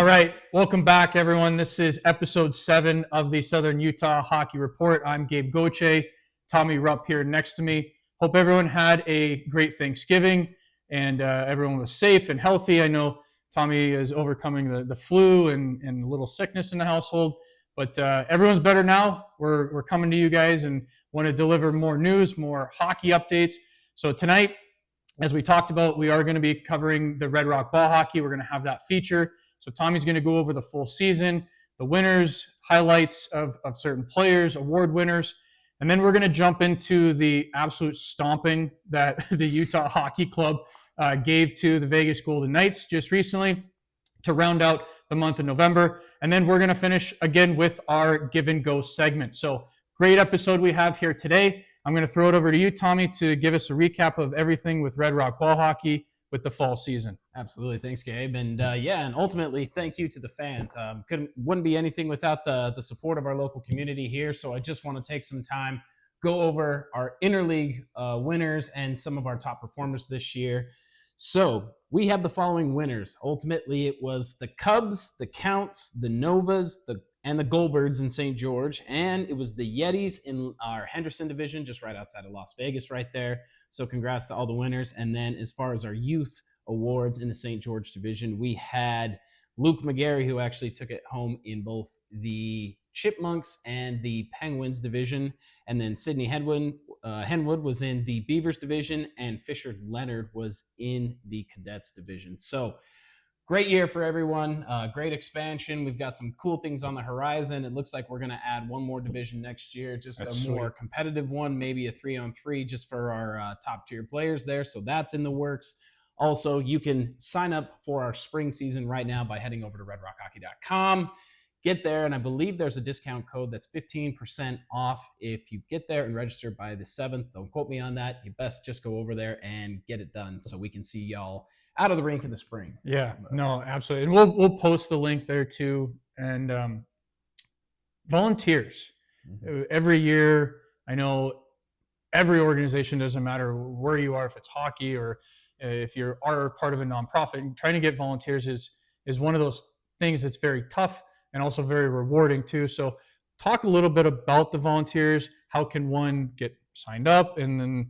right, welcome back, everyone. This is episode 7 of the Southern Utah Hockey Report. I'm Gabe Goche, Tommy Rupp here next to me. Hope everyone had a great Thanksgiving and everyone was safe and healthy. I know Tommy is overcoming the flu and a little sickness in the household, but everyone's better now. We're coming to you guys and want to deliver more news, more hockey updates. So tonight, as we talked about, we are going to be covering the Red Rock ball hockey. We're going to have that feature. So Tommy's going to go over the full season, the winners, highlights of certain players, award winners, and then we're going to jump into the absolute stomping that the Utah Hockey Club gave to the Vegas Golden Knights just recently to round out the month of November. And then we're going to finish again with our Give and Go segment. So great episode we have here today. I'm going to throw it over to you, Tommy, to give us a recap of everything with Red Rock ball hockey with the fall season. Absolutely. Thanks, Gabe. And and ultimately, thank you to the fans. Wouldn't be anything without the support of our local community here. So I just want to take some time, go over our interleague winners and some of our top performers this year. So we have the following winners. Ultimately, it was the Cubs, the Counts, the Novas, and the Goldbirds in St. George. And it was the Yetis in our Henderson division, just right outside of Las Vegas right there. So congrats to all the winners. And then as far as our youth awards in the St. George division, we had Luke McGarry, who actually took it home in both the Chipmunks and the Penguins division. And then Sidney Henwood was in the Beavers division, and Fisher Leonard was in the Cadets division. So great year for everyone. Great expansion. We've got some cool things on the horizon. It looks like we're going to add one more division next year, just That's a more competitive one, maybe a 3-on-3 just for our top tier players there. So that's in the works. Also, you can sign up for our spring season right now by heading over to redrockhockey.com. Get there, and I believe there's a discount code that's 15% off if you get there and register by the 7th. Don't quote me on that. You best just go over there and get it done so we can see y'all out of the rink in the spring. Yeah, no, absolutely. And we'll post the link there too. And volunteers. Mm-hmm. Every year, I know every organization, doesn't matter where you are, if it's hockey or if you are part of a nonprofit, trying to get volunteers is one of those things that's very tough and also very rewarding too. So talk a little bit about the volunteers. How can one get signed up, and then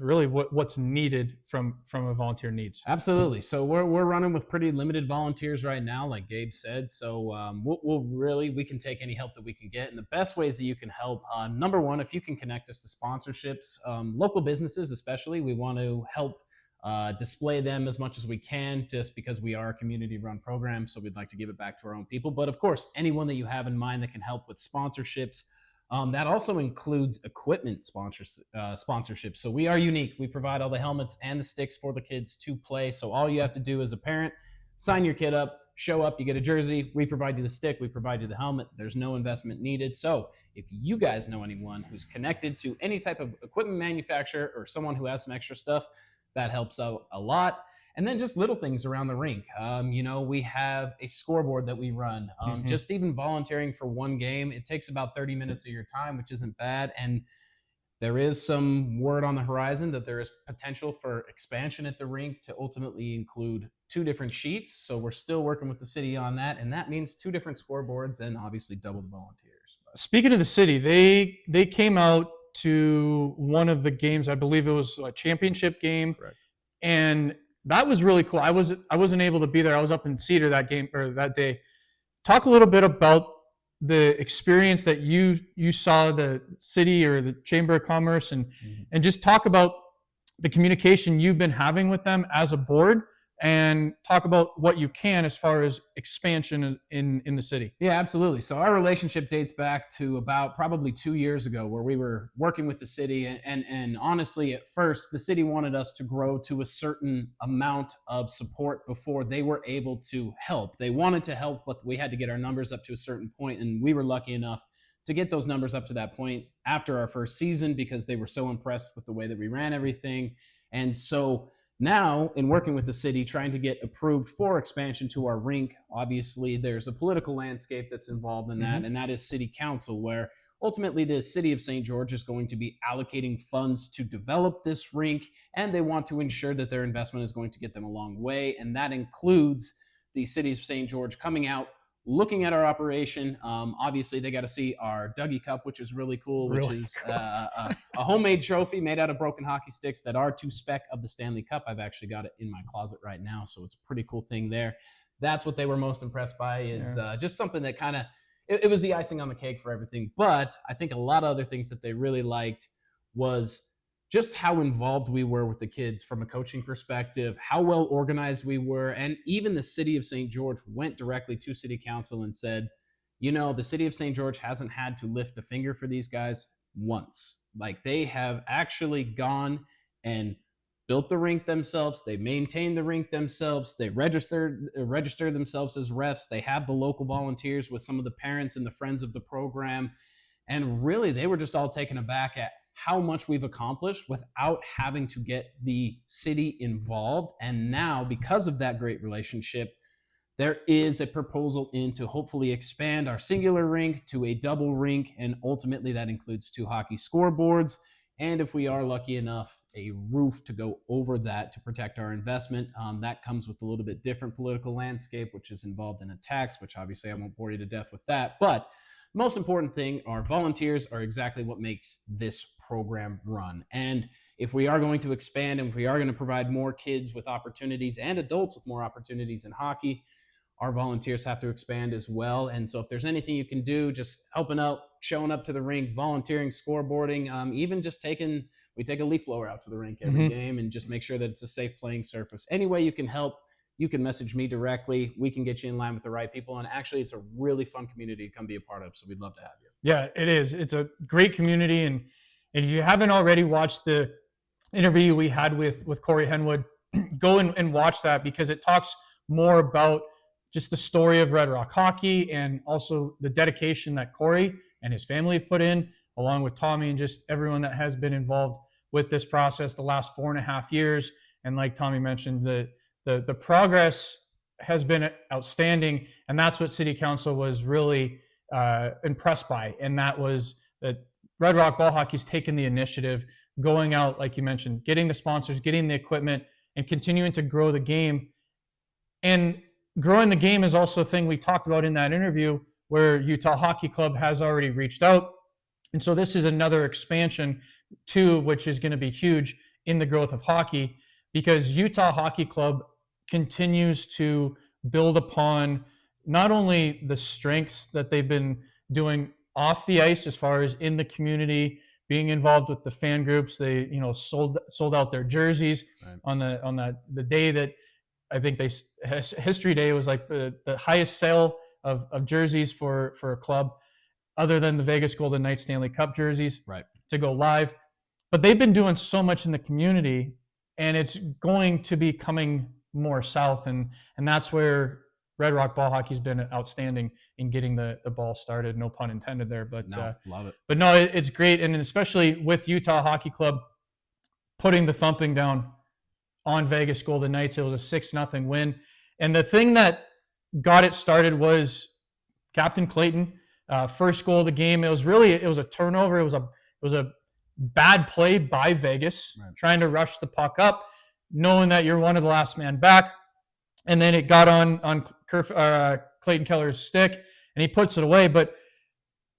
really what's needed from a volunteer needs? Absolutely. So we're running with pretty limited volunteers right now, like Gabe said. So we can take any help that we can get. And the best ways that you can help, number one, if you can connect us to sponsorships, local businesses especially, we want to help display them as much as we can, just because we are a community-run program. So we'd like to give it back to our own people. But of course, anyone that you have in mind that can help with sponsorships. That also includes equipment sponsorships. So we are unique. We provide all the helmets and the sticks for the kids to play. So all you have to do as a parent, sign your kid up, show up, you get a jersey. We provide you the stick. We provide you the helmet. There's no investment needed. So if you guys know anyone who's connected to any type of equipment manufacturer or someone who has some extra stuff, that helps out a lot. And then just little things around the rink. We have a scoreboard that we run. Just even volunteering for one game, it takes about 30 minutes of your time, which isn't bad. And there is some word on the horizon that there is potential for expansion at the rink to ultimately include 2 different sheets. So we're still working with the city on that. And that means 2 different scoreboards and obviously double the volunteers. Speaking of the city, they came out to one of the games. I believe it was a championship game. Correct. And that was really cool. I wasn't able to be there. I was up in Cedar that day. Talk a little bit about the experience that you saw the city or the Chamber of Commerce and just talk about the communication you've been having with them as a board, and talk about what you can as far as expansion in the city. Yeah, absolutely. So our relationship dates back to about probably 2 years ago, where we were working with the city. And honestly, at first, the city wanted us to grow to a certain amount of support before they were able to help. They wanted to help, but we had to get our numbers up to a certain point. And we were lucky enough to get those numbers up to that point after our first season, because they were so impressed with the way that we ran everything. And so now, in working with the city, trying to get approved for expansion to our rink, obviously there's a political landscape that's involved in that, and that is city council, where ultimately the city of St. George is going to be allocating funds to develop this rink, and they want to ensure that their investment is going to get them a long way, and that includes the city of St. George coming out, looking at our operation. Obviously, they got to see our Dougie Cup, which is really cool, which is a homemade trophy made out of broken hockey sticks that are to spec of the Stanley Cup. I've actually got it in my closet right now, so it's a pretty cool thing there. That's what they were most impressed by, is just something that kind of, it was the icing on the cake for everything. But I think a lot of other things that they really liked was just how involved we were with the kids from a coaching perspective, how well organized we were. And even the city of St. George went directly to city council and said, you know, the city of St. George hasn't had to lift a finger for these guys once. Like, they have actually gone and built the rink themselves. They maintained the rink themselves. They registered themselves as refs. They have the local volunteers with some of the parents and the friends of the program. And really, they were just all taken aback at how much we've accomplished without having to get the city involved. And now, because of that great relationship, there is a proposal in to hopefully expand our singular rink to a double rink. And ultimately, that includes 2 hockey scoreboards. And if we are lucky enough, a roof to go over that to protect our investment. That comes with a little bit different political landscape, which is involved in a tax, which obviously I won't bore you to death with that. But most important thing, our volunteers are exactly what makes this program run. And if we are going to expand, and if we are going to provide more kids with opportunities and adults with more opportunities in hockey, our volunteers have to expand as well. And so if there's anything you can do, just helping out, showing up to the rink, volunteering, scoreboarding, even just we take a leaf blower out to the rink every game and just make sure that it's a safe playing surface. Any way you can help, you can message me directly. We can get you in line with the right people. And actually, it's a really fun community to come be a part of. So we'd love to have you. Yeah, it is. It's a great community. And if you haven't already watched the interview we had with Corey Henwood, go and watch that, because it talks more about just the story of Red Rock hockey, and also the dedication that Corey and his family have put in, along with Tommy and just everyone that has been involved with this process the last 4.5 years. And like Tommy mentioned, the progress has been outstanding, and that's what City Council was really impressed by. And that was that Red Rock Ball Hockey's taken the initiative, going out, like you mentioned, getting the sponsors, getting the equipment, and continuing to grow the game. And growing the game is also a thing we talked about in that interview, where Utah Hockey Club has already reached out. And so this is another expansion too, which is going to be huge in the growth of hockey, because Utah Hockey Club continues to build upon not only the strengths that they've been doing off the ice, as far as in the community, being involved with the fan groups. They, sold out their jerseys on the day that, I think History Day was like the highest sale of jerseys for a club, other than the Vegas Golden Knights Stanley Cup jerseys, to go live. But they've been doing so much in the community, and it's going to be coming more south, and that's where Red Rock Ball Hockey's been outstanding in getting the ball started. No pun intended there, but love it. But no, it's great, and especially with Utah Hockey Club putting the thumping down on Vegas Golden Knights. It was a 6-0 win. And the thing that got it started was Captain Clayton, first goal of the game. It was a turnover. It was a bad play by Vegas, trying to rush the puck up, knowing that you're one of the last man back. And then it got on Clayton Keller's stick, and he puts it away. But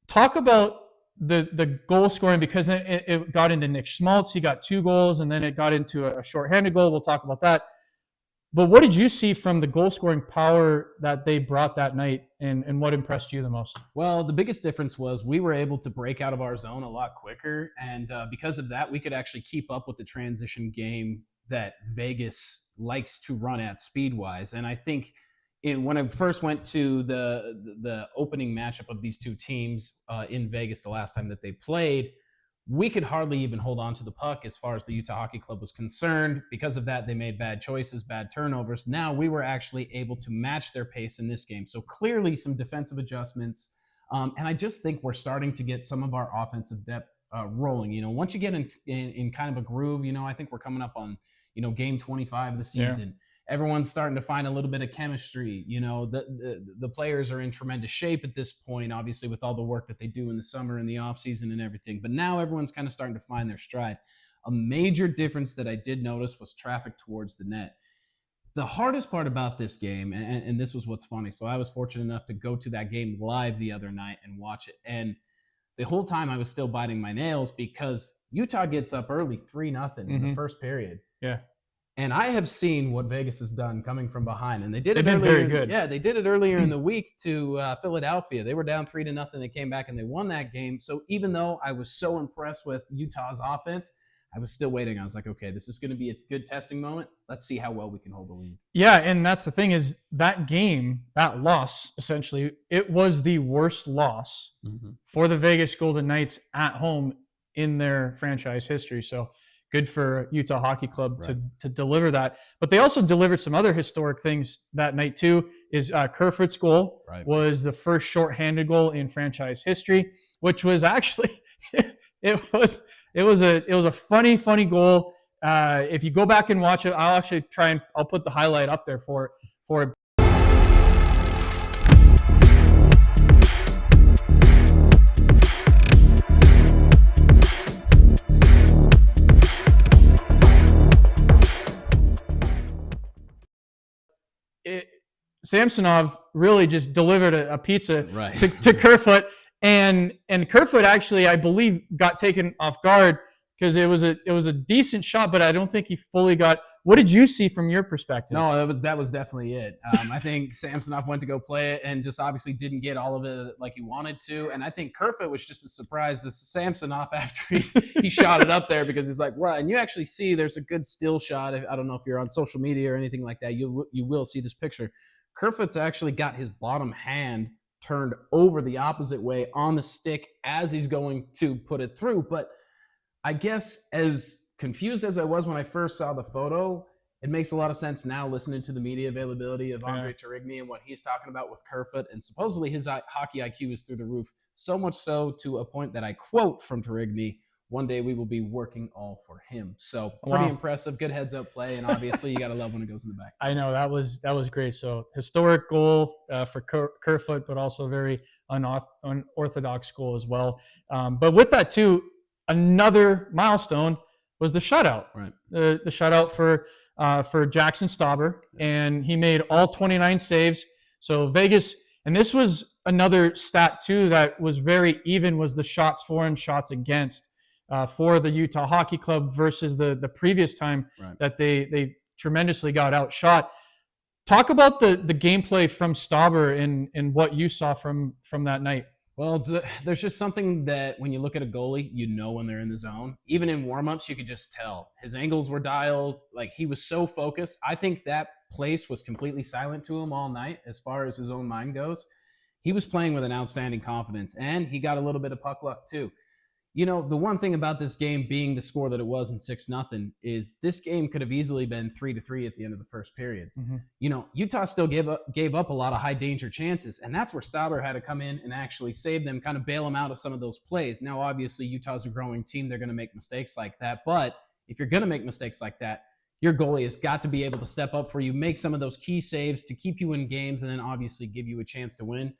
talk about the goal scoring, because it got into Nick Schmaltz. He got 2 goals, and then it got into a shorthanded goal. We'll talk about that. But what did you see from the goal scoring power that they brought that night, and what impressed you the most? Well, the biggest difference was we were able to break out of our zone a lot quicker. And because of that, we could actually keep up with the transition game that Vegas likes to run at speed-wise. And I think when I first went to the opening matchup of these two teams in Vegas the last time that they played, we could hardly even hold on to the puck as far as the Utah Hockey Club was concerned. Because of that, they made bad choices, bad turnovers. Now we were actually able to match their pace in this game. So clearly some defensive adjustments. And I just think we're starting to get some of our offensive depth rolling. Once you get in kind of a groove, I think we're coming up on, game 25 of the season. Yeah. Everyone's starting to find a little bit of chemistry. The players are in tremendous shape at this point, obviously, with all the work that they do in the summer and the off season and everything. But now everyone's kind of starting to find their stride. A major difference that I did notice was traffic towards the net. The hardest part about this game, and this was what's funny. So I was fortunate enough to go to that game live the other night and watch it. And the whole time I was still biting my nails because Utah gets up early 3-0 in the first period. Yeah. And I have seen what Vegas has done coming from behind, and they did it. They've been very earlier. good. Yeah, they did it earlier in the week to Philadelphia. They were down 3-0. They came back and they won that game. So even though I was so impressed with Utah's offense, I was still waiting. I was like, okay, this is going to be a good testing moment. Let's see how well we can hold the lead. Yeah, and that's the thing is that game, that loss, essentially, it was the worst loss for the Vegas Golden Knights at home in their franchise history. So good for Utah Hockey Club to deliver that. But they also delivered some other historic things that night too. Is Kerfoot's goal was the first shorthanded goal in franchise history, which was actually it was a funny goal. If you go back and watch it, I'll actually I'll put the highlight up there for it. Samsonov really just delivered a pizza to Kerfoot, and Kerfoot actually, I believe, got taken off guard because it was a decent shot, but I don't think he fully got. What did you see from your perspective? No, that was definitely it. I think Samsonov went to go play it and just obviously didn't get all of it like he wanted to. And I think Kerfoot was just as surprised as Samsonov after he shot it up there because he's like, well, and you actually see there's a good still shot. I don't know if you're on social media or anything like that. You will see this picture. Kerfoot's actually got his bottom hand turned over the opposite way on the stick as he's going to put it through. But I guess as confused as I was when I first saw the photo, it makes a lot of sense now listening to the media availability of Andre Tarigny and what he's talking about with Kerfoot. And supposedly his hockey IQ is through the roof, so much so to a point that I quote from Tarigny, one day we will be working all for him. So pretty impressive, good heads up play. And obviously you got to love when it goes in the back. I know that was great. So historic goal for Kerfoot, but also a very unorthodox goal as well. But with that too, another milestone was the shutout. Right. The shutout for Jackson Stauber, and he made all 29 saves. So Vegas, and this was another stat too that was very even, was the shots for and shots against for the Utah Hockey Club versus the previous time that they tremendously got outshot. Talk about the gameplay from Stauber and what you saw from that night. Well, there's just something that when you look at a goalie, you know when they're in the zone. Even in warmups, you could just tell. His angles were dialed. Like, he was so focused. I think that place was completely silent to him all night as far as his own mind goes. He was playing with an outstanding confidence, and he got a little bit of puck luck too. You know, the one thing about this game being the score that it was in 6-0 is this game could have easily been 3-3 at the end of the first period. You know, Utah still gave up a lot of high danger chances, and that's where Stauber had to come in and actually save them, kind of bail them out of some of those plays. Now, obviously, Utah's a growing team. They're going to make mistakes like that, but if you're going to make mistakes like that, your goalie has got to be able to step up for you, make some of those key saves to keep you in games, and then obviously give you a chance to win.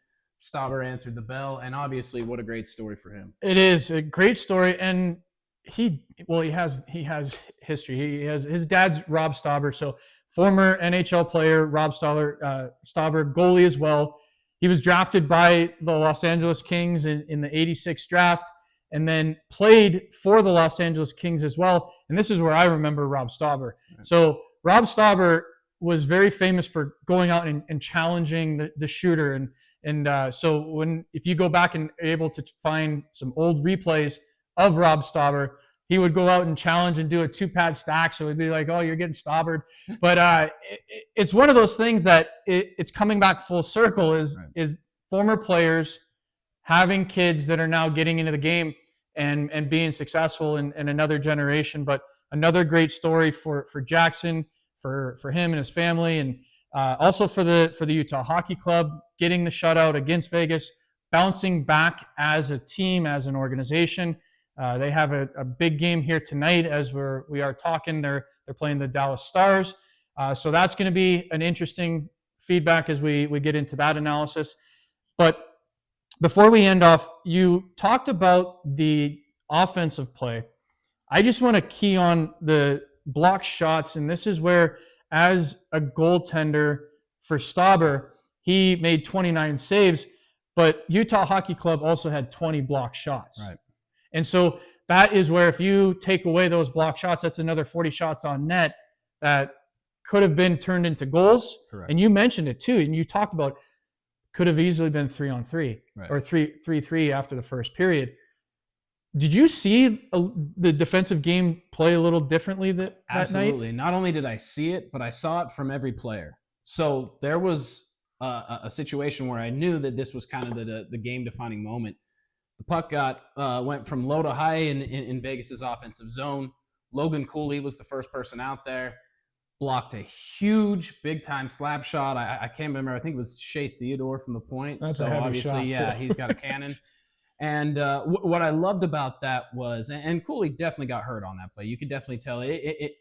Stauber answered the bell, and obviously, what a great story for him. It is a great story, and he has history. He has his dad's Rob Stauber, so former NHL player Rob Stauber, goalie as well. He was drafted by the Los Angeles Kings in the '86 draft, and then played for the Los Angeles Kings as well. And this is where I remember Rob Stauber. Right. So Rob Stauber was very famous for going out and challenging the shooter. And so if you go back and are able to find some old replays of Rob Stauber, he would go out and challenge and do a 2-pad stack. So it'd be like, oh, you're getting Staubered. But it's one of those things that it's coming back full circle is former players having kids that are now getting into the game and being successful in another generation. But another great story for Jackson, for him and his family, and also for the Utah Hockey Club, getting the shutout against Vegas, bouncing back as a team, as an organization. They have a big game here tonight as we are talking. They're playing the Dallas Stars. So that's going to be an interesting feedback as we get into that analysis. But before we end off, you talked about the offensive play. I just want to key on the block shots, and this is where as a goaltender for Stauber, he made 29 saves, but Utah Hockey Club also had 20 block shots. Right. And so that is where if you take away those block shots, that's another 40 shots on net that could have been turned into goals. Correct. And you mentioned it too, and you talked about could have easily been 3-on-3 Right. or 3-3 after the first period. Did you see the defensive game play a little differently that night? Absolutely. Not only did I see it, but I saw it from every player. So there was a situation where I knew that this was kind of the game-defining moment. The puck went from low to high in Vegas's offensive zone. Logan Cooley was the first person out there, blocked a huge, big-time slap shot. I can't remember. I think it was Shea Theodore from the point. That's so a heavy obviously, shot, yeah, too. he's got a cannon. And what I loved about that was, and Cooley definitely got hurt on that play. You could definitely tell it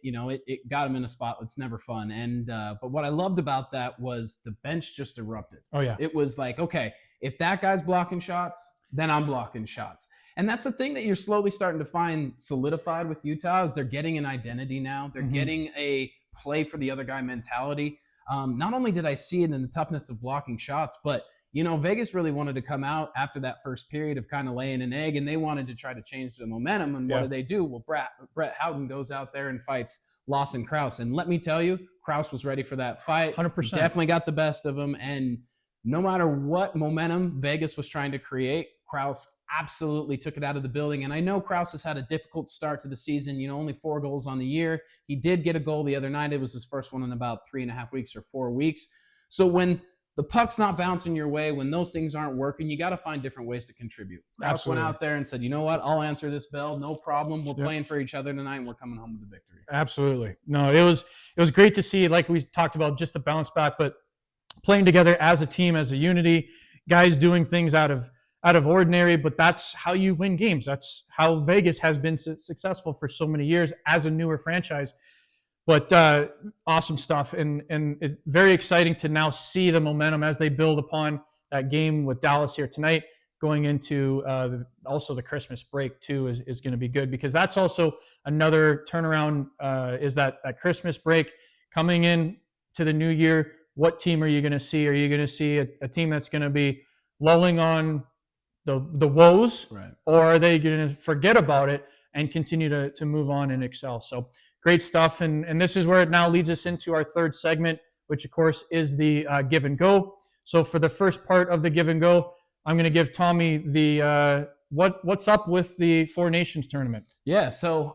got him in a spot that's never fun. And but what I loved about that was the bench just erupted. Oh yeah, it was like, okay, if that guy's blocking shots, then I'm blocking shots. And that's the thing that you're slowly starting to find solidified with Utah is they're getting an identity now. They're getting a play for the other guy mentality. Not only did I see it in the toughness of blocking shots, but Vegas really wanted to come out after that first period of kind of laying an egg, and they wanted to try to change the momentum. And what do? Well, Brett Houghton goes out there and fights Lawson Krause. And let me tell you, Krause was ready for that fight. 100%. Definitely got the best of him. And no matter what momentum Vegas was trying to create, Krause absolutely took it out of the building. And I know Krause has had a difficult start to the season, only 4 goals on the year. He did get a goal the other night. It was his first one in about 3.5 weeks or 4 weeks. So when the puck's not bouncing your way, when those things aren't working, you got to find different ways to contribute. Krause went out there and said, you know what, I'll answer this bell, no problem. We're playing for each other tonight, and we're coming home with the victory. Absolutely. No, it was great to see, like we talked about, just the bounce back, but playing together as a team, as a unity, guys doing things out of ordinary, but that's how you win games. That's how Vegas has been successful for so many years as a newer franchise. But awesome stuff, and it's very exciting to now see the momentum as they build upon that game with Dallas here tonight, going into also the Christmas break too is going to be good, because that's also another turnaround, is that Christmas break coming in to the new year. What team are you going to see? Are you going to see a team that's going to be lulling on the woes, right, or are they going to forget about it and continue to move on and excel? So great stuff. And this is where it now leads us into our third segment, which of course is the give and go. So for the first part of the give and go, I'm going to give Tommy the what's up with the Four Nations tournament. Yeah, so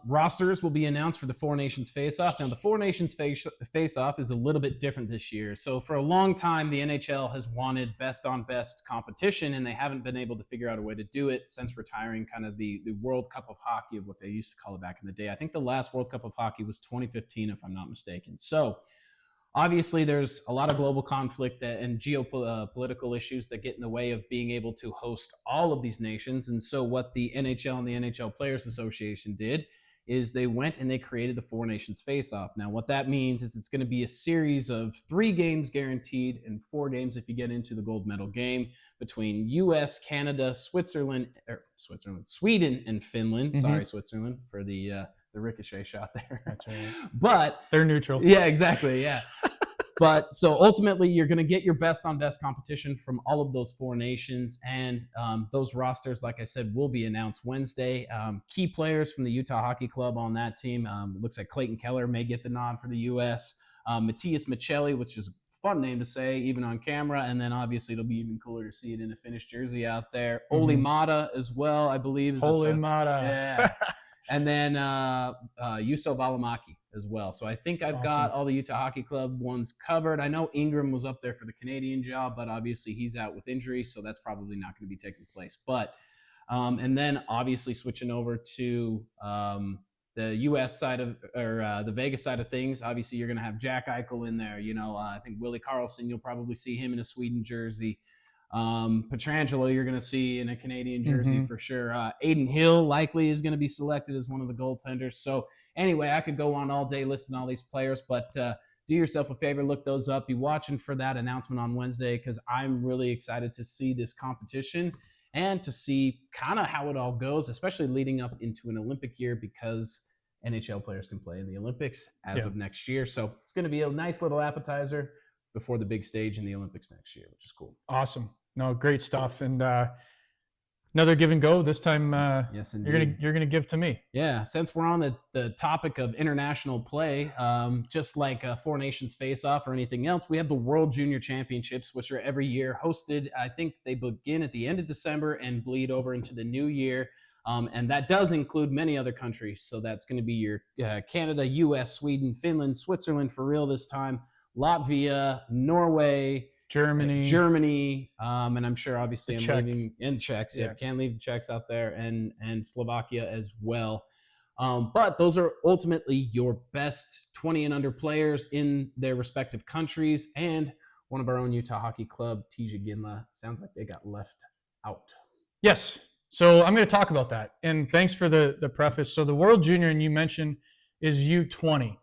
rosters will be announced for the Four Nations face-off. Now, the Four Nations face-off is a little bit different this year. So for a long time, the NHL has wanted best-on-best competition, and they haven't been able to figure out a way to do it since retiring kind of the World Cup of Hockey, of what they used to call it back in the day. I think the last World Cup of Hockey was 2015, if I'm not mistaken. So obviously, there's a lot of global conflict and geopolitical issues that get in the way of being able to host all of these nations. And so what the NHL and the NHL Players Association did is they went and they created the Four Nations Face-Off. Now, what that means is it's going to be a series of 3 games guaranteed and 4 games if you get into the gold medal game between U.S., Canada, Sweden, and Finland. Mm-hmm. Sorry, Switzerland, for the ricochet shot there. That's right. But they're neutral. Yeah, exactly. Yeah. But so ultimately, you're going to get your best on best competition from all of those 4 nations. And those rosters, like I said, will be announced Wednesday. Key players from the Utah Hockey Club on that team. Looks like Clayton Keller may get the nod for the U.S. Matthias Michelli, which is a fun name to say, even on camera. And then obviously, it'll be even cooler to see it in a Finnish jersey out there. Mm-hmm. Oli Mata as well, I believe. Oli Mata. Yeah. And then Juuso Valimaki as well. So I think I've got all the Utah Hockey Club ones covered. I know Ingram was up there for the Canadian job, but obviously he's out with injury, so that's probably not going to be taking place. But and then obviously switching over to the U.S. side of, or the Vegas side of things, obviously you're going to have Jack Eichel in there. I think Willie Karlsson, you'll probably see him in a Sweden jersey. Pietrangelo, you're going to see in a Canadian jersey for sure. Aiden Hill likely is going to be selected as one of the goaltenders. So anyway, I could go on all day listing all these players, but do yourself a favor, look those up. Be watching for that announcement on Wednesday, because I'm really excited to see this competition and to see kind of how it all goes, especially leading up into an Olympic year, because NHL players can play in the Olympics as of next year. So it's going to be a nice little appetizer before the big stage in the Olympics next year, which is cool. Awesome. No, great stuff. And another give and go. This time, yes, you're gonna give to me. Yeah, since we're on the topic of international play, just like Four Nations Face Off or anything else, we have the World Junior Championships, which are every year hosted. I think they begin at the end of December and bleed over into the new year. And that does include many other countries. So that's going to be your Canada, US, Sweden, Finland, Switzerland for real this time, Latvia, Norway, Germany, and I'm sure obviously I'm leaving in Czechs. Yeah, can't leave the Czechs out there, and Slovakia as well. But those are ultimately your best 20 and under players in their respective countries. And one of our own Utah Hockey Club, Tij Iginla, sounds like they got left out. Yes. So I'm going to talk about that. And thanks for the preface. So the World Junior, and you mentioned, is U20.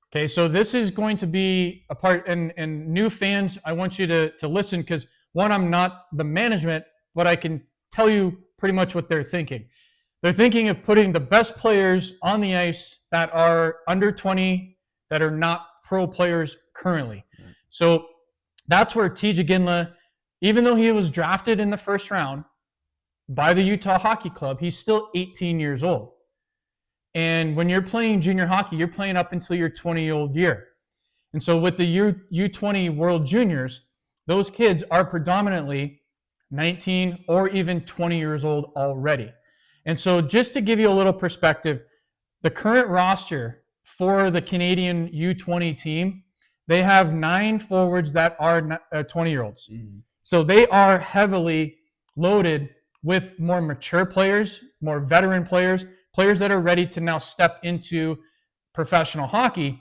Okay, so this is going to be a part, and new fans, I want you to listen, because one, I'm not the management, but I can tell you pretty much what they're thinking. They're thinking of putting the best players on the ice that are under 20, that are not pro players currently. Right. So that's where Tij Iginla, even though he was drafted in the first round by the Utah Hockey Club, he's still 18 years old. And when you're playing junior hockey, you're playing up until your 20-year-old year. And so with the U20 World Juniors, those kids are predominantly 19 or even 20 years old already. And so just to give you a little perspective, the current roster for the Canadian U20 team, they have 9 forwards that are 20-year-olds. Mm-hmm. So they are heavily loaded with more mature players, more veteran players that are ready to now step into professional hockey,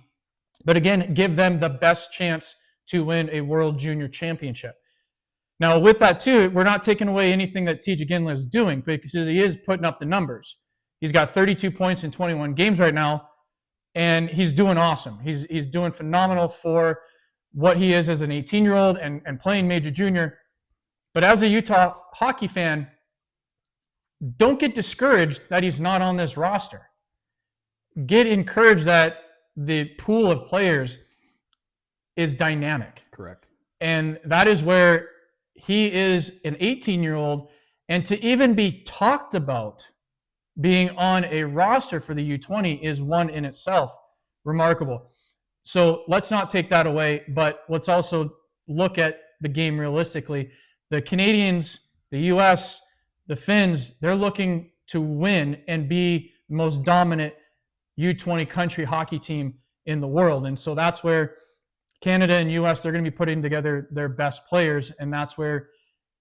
but again, give them the best chance to win a World Junior Championship. Now, with that too, we're not taking away anything that Tij Iginla is doing, because he is putting up the numbers. He's got 32 points in 21 games right now, and he's doing awesome. He's doing phenomenal for what he is as an 18-year-old and playing major junior. But as a Utah hockey fan, don't get discouraged that he's not on this roster. Get encouraged that the pool of players is dynamic. Correct. And that is where he is an 18-year-old, and to even be talked about being on a roster for the U20 is one in itself remarkable. So let's not take that away, but let's also look at the game realistically. The Canadians, the US, the Finns, they're looking to win and be the most dominant U20 country hockey team in the world. And so that's where Canada and US, they're going to be putting together their best players. And that's where,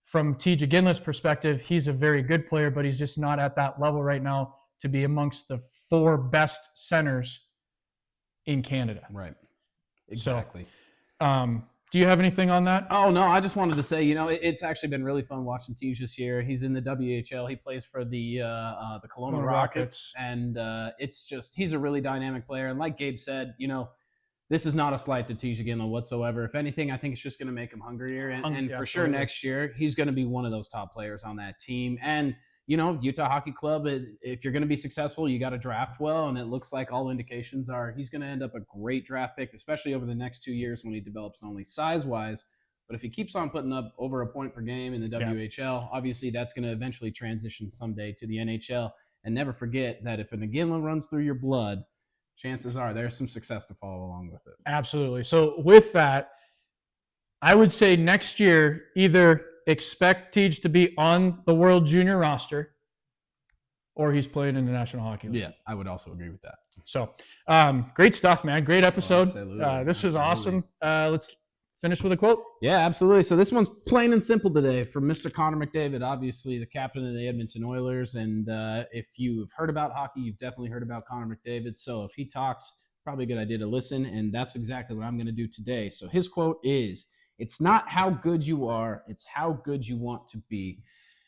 from Tij Iginla's perspective, he's a very good player, but he's just not at that level right now to be amongst the 4 best centers in Canada. Right. Exactly. So, do you have anything on that? Oh, no, I just wanted to say, it's actually been really fun watching Tij this year. He's in the WHL. He plays for the Kelowna Rockets. And it's just, he's a really dynamic player. And like Gabe said, this is not a slight to Tij Iginla whatsoever. If anything, I think it's just going to make him hungrier. And for sure next year, he's going to be one of those top players on that team. And, Utah Hockey Club, if you're going to be successful, you got to draft well. And it looks like all indications are he's going to end up a great draft pick, especially over the next 2 years when he develops not only size-wise, but if he keeps on putting up over a point per game in the WHL, obviously that's going to eventually transition someday to the NHL. And never forget that if an Iginla runs through your blood, chances are there's some success to follow along with it. Absolutely. So with that, I would say next year, either expect Tij to be on the World Junior roster, or he's playing in the National Hockey League. Yeah, I would also agree with that. So great stuff, man. Great episode. This was awesome. Let's finish with a quote. Yeah, absolutely. So this one's plain and simple today from Mr. Connor McDavid, obviously the captain of the Edmonton Oilers. And if you've heard about hockey, you've definitely heard about Connor McDavid. So if he talks, probably a good idea to listen. And that's exactly what I'm going to do today. So his quote is, "It's not how good you are, it's how good you want to be."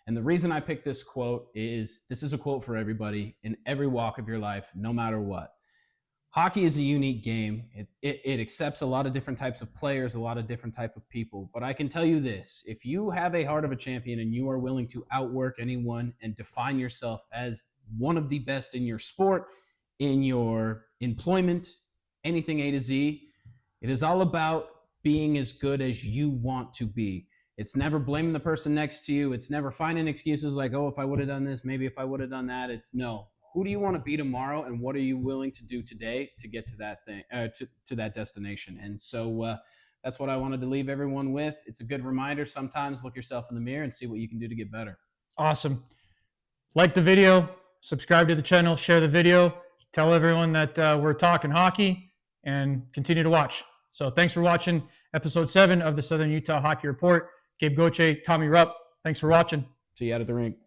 And the reason I picked this quote is this is a quote for everybody in every walk of your life, no matter what. Hockey is a unique game. It accepts a lot of different types of players, a lot of different types of people. But I can tell you this, if you have a heart of a champion and you are willing to outwork anyone and define yourself as one of the best in your sport, in your employment, anything A to Z. It is all about being as good as you want to be. It's never blaming the person next to you. It's never finding excuses like, oh, if I would have done this, maybe if I would have done that. It's no. Who do you want to be tomorrow, and what are you willing to do today to get to that thing, to that destination? And so that's what I wanted to leave everyone with. It's a good reminder. Sometimes look yourself in the mirror and see what you can do to get better. Awesome. Like the video, subscribe to the channel, share the video, tell everyone that we're talking hockey, and continue to watch. So thanks for watching episode 7 of the Southern Utah Hockey Report. Gabe Goche, Tommy Rupp, thanks for watching. See you out at the rink.